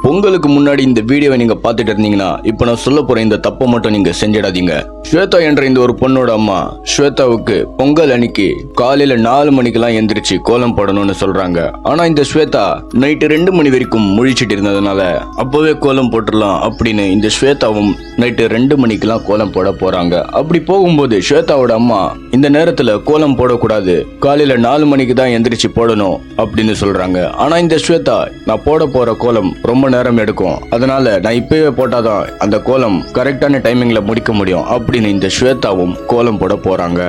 பொங்கலுக்கு முன்னாடி இந்த வீடியோவை நீங்க பார்த்துட்டு இருந்தீங்கன்னா இப்போ நான் சொல்ல போற இந்த தப்பை மட்டும் நீங்க செஞ்சிடாதீங்க. ஸ்வேதா என்ற இந்த ஒரு பொண்ணோட அம்மா ஸ்வேதாவுக்கு பொங்கல் அன்னைக்கு காலையில 4 மணிக்கெல்லாம் எந்திரிச்சு கோலம் போடணும்னு சொல்றாங்க. ஆனா இந்த ஸ்வேதா நைட்டு 2 மணி வரைக்கும் முழிச்சிட்டு இருந்ததுனால அப்பவே கோலம் போட்டுடலாம் அப்படின்னு இந்த ஸ்வேதாவும் நைட்டு 2 மணிக்கெல்லாம் கோலம் போட போறாங்க. அப்படி போகும்போது ஸ்வேதாவோட அம்மா இந்த நேரத்துல கோலம் போடக்கூடாது, காலையில 4 மணிக்கு தான் எந்திரிச்சு போடணும் அப்படின்னு சொல்றாங்க. ஆனா இந்த ஸ்வேதா நான் போட போற கோலம் ரொம்ப நேரம் எடுக்கும், அதனால நான் இப்பவே போட்டாதான் அந்த கோலம் கரெக்டான டைமிங்ல முடிக்க முடியும் அப்படின்னு இந்த ஸ்வேதாவும் கோலம் போட போறாங்க.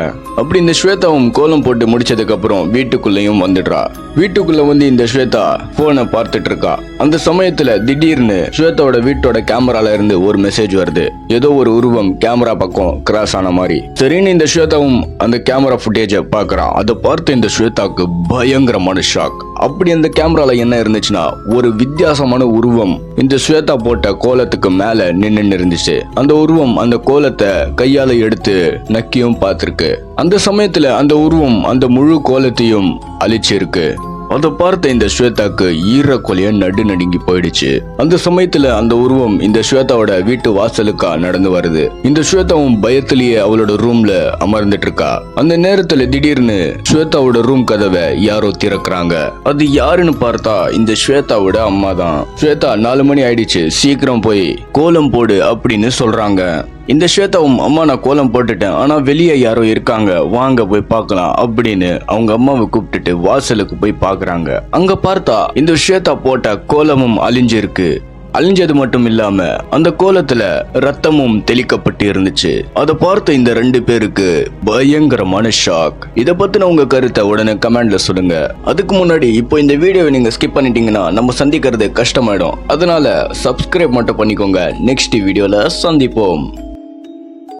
அப்படி இந்த ஸ்வேதாவும் கோலம் போட்டு முடிச்சதுக்கு அப்புறம் வீட்டுக்குள்ளேயும் வந்துடுறா. வீட்டுக்குள்ள வந்து இந்த ஸ்வேதா போனை பார்த்துட்டு இருக்கா. அந்த சமயத்துல திடீர்னு ஸ்வேதாவோட வீட்டோட கேமரால இருந்து ஒரு மெசேஜ் வருது. ஏதோ ஒரு உருவம் கேமரா பக்கம் கிராஸ் ஆன மாதிரி. சரின்னு இந்த ஸ்வேதாவும் அந்த கேமரா ஃபுட்டேஜ பாக்குறா. அதை பார்த்து இந்த ஸ்வேதாக்கு பயங்கரமான ஷாக். அப்படி அந்த கேமரால என்ன இருந்துச்சுன்னா ஒரு வித்தியாசமான உருவம் இந்த ஸ்வேதா போட்ட கோலத்துக்கு மேல நின்னு இருந்துச்சு. அந்த உருவம் அந்த கோலத்தை கையால எடுத்து நக்கியும் பார்த்திருக்கு. அந்த சமயத்துல அந்த உருவம் அந்த முழு கோலத்தையும் அழிச்சிருக்கு. அதை பார்த்த இந்த ஸ்வேதாக்கு ஈரக்கொலைய நடுநடுங்கி போயிடுச்சு. அந்த சமயத்துல அந்த உருவம் இந்த ஸ்வேதாவோட வீட்டு வாசலுக்கா நடந்து வருது. இந்த ஸ்வேதாவும் பயத்திலேயே அவளோட ரூம்ல அமர்ந்துட்டு இருக்கா. அந்த நேரத்துல திடீர்னு ஸ்வேதாவோட ரூம் கதவை யாரோ திறக்கிறாங்க. அது யாருன்னு பார்த்தா இந்த ஸ்வேதாவோட அம்மா தான். ஸ்வேதா 4 மணி ஆயிடுச்சு, சீக்கிரம் போய் கோலம் போடு அப்படின்னு சொல்றாங்க. இந்த ஸ்வேதாவும் அம்மா நான் கோலம் போட்டுட்டேன், ஆனா வெளியே யாரோ இருக்காங்க, வாங்க போய் பார்க்கலாம் அப்படின்னு அவங்க அம்மாவை கூப்பிட்டுட்டு வாசலுக்கு போய் பாக்குறாங்க. அங்க பார்த்தா இந்த ஸ்வேதா போட்ட கோலமும் அழிஞ்சிருக்கு. அழிஞ்சது மட்டும் இல்லாம அந்த கோலத்துல ரத்தமும் தெளிக்கப்பட்டு இருந்துச்சு. அதை பார்த்த இந்த 2 பேருக்கு பயங்கரமான ஷாக். இத பத்தின உங்க கருத்தை உடனே கமெண்ட்ல சொல்லுங்க. அதுக்கு முன்னாடி இப்போ இந்த வீடியோவை நீங்க ஸ்கிப் பண்ணிட்டீங்கன்னா நம்ம சந்திக்கிறது கஷ்டமாயிடும். அதனால சப்ஸ்கிரைப் மட்டும் பண்ணிக்கோங்க. நெக்ஸ்ட் வீடியோல சந்திப்போம்.